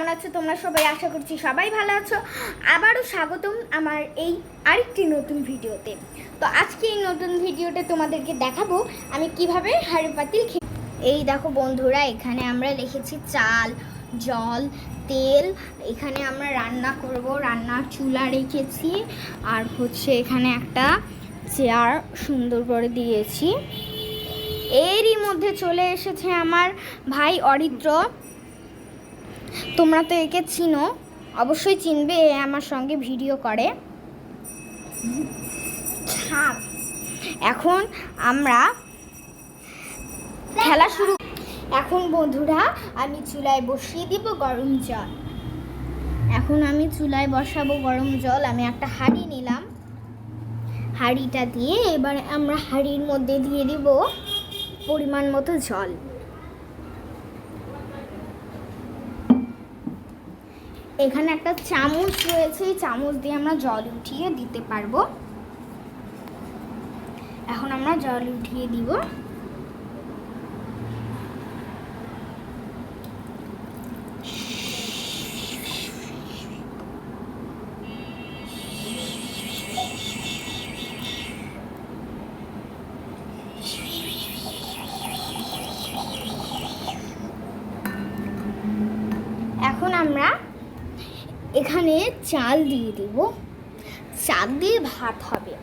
কেমন আছো তোমরা সবাই? আশা করছি সবাই ভালো আছো। আবারও স্বাগতম আমার এই আরেকটি নতুন ভিডিওতে। তো আজকে এই নতুন ভিডিওতে তোমাদেরকে দেখাবো আমি কিভাবে হাঁড়ি পাতিল এই দেখো বন্ধুরা, এখানে আমরা লিখেছি চাল, জল, তেল। এখানে আমরা রান্না করব, রান্নার চুলা রেখেছি। আর এখানে একটা চেয়ার সুন্দর করে দিয়েছি। এরই মধ্যে চলে এসেছে আমার ভাই অরিত্র। তোমরা তো একে চিনো, অবশ্যই চিনবে, এ আমার সঙ্গে ভিডিও করে। এখন আমরা খেলা শুরু। এখন বন্ধুরা আমি চুলায় বসিয়ে দিব গরম জল। এখন আমি চুলায় বসাবো গরম জল। আমি একটা হাঁড়ি নিলাম, হাঁড়িটা দিয়ে এবার আমরা হাঁড়ির মধ্যে দিয়ে দিব পরিমাণ মতো জল। এখানে একটা চামচ রয়েছে, এই চামচ দিয়ে আমরা জল উঠিয়ে দিতে পারবো। এখন আমরা জল উঠিয়ে দিব। এখন আমরা এখানে চাল দিয়ে দিব, চাল দিয়ে ভাত হবে।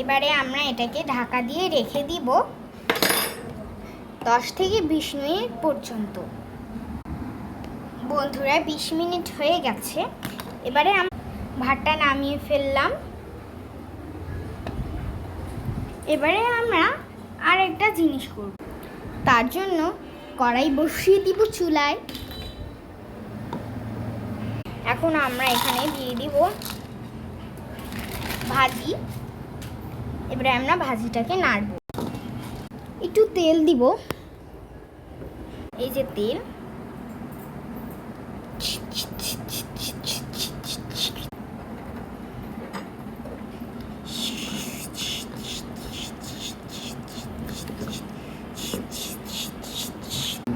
এবারে আমরা এটাকে ঢাকা দিয়ে রেখে দিব 10 থেকে 20 মিনিট পর্যন্ত। বন্ধুরা 20 মিনিট হয়ে গেছে। এবারে ভাতটা নামিয়ে ফেললাম। এবারে আমরা আর একটা জিনিস করব, তার জন্য কড়াই বসিয়ে দিব চুলায়। এখন আমরা এখানে দিয়ে দিব ভাজি। এবারে আমরা ভাজিটাকে নাড়ব। একটু তেল দিব, এই যে তেল।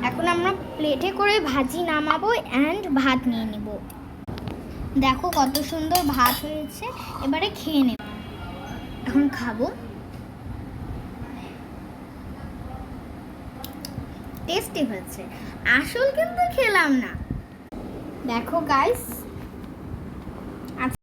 এখন আমরা প্লেটে করে ভাজি নামাবো অ্যান্ড ভাত নিয়ে নিব। দেখো কত সুন্দর ভাত হয়েছে। এবারে খেয়ে নেব। এখন খাবো। টেস্টি হয়েছে, আসল কিন্তু খেলাম না। দেখো গাইস।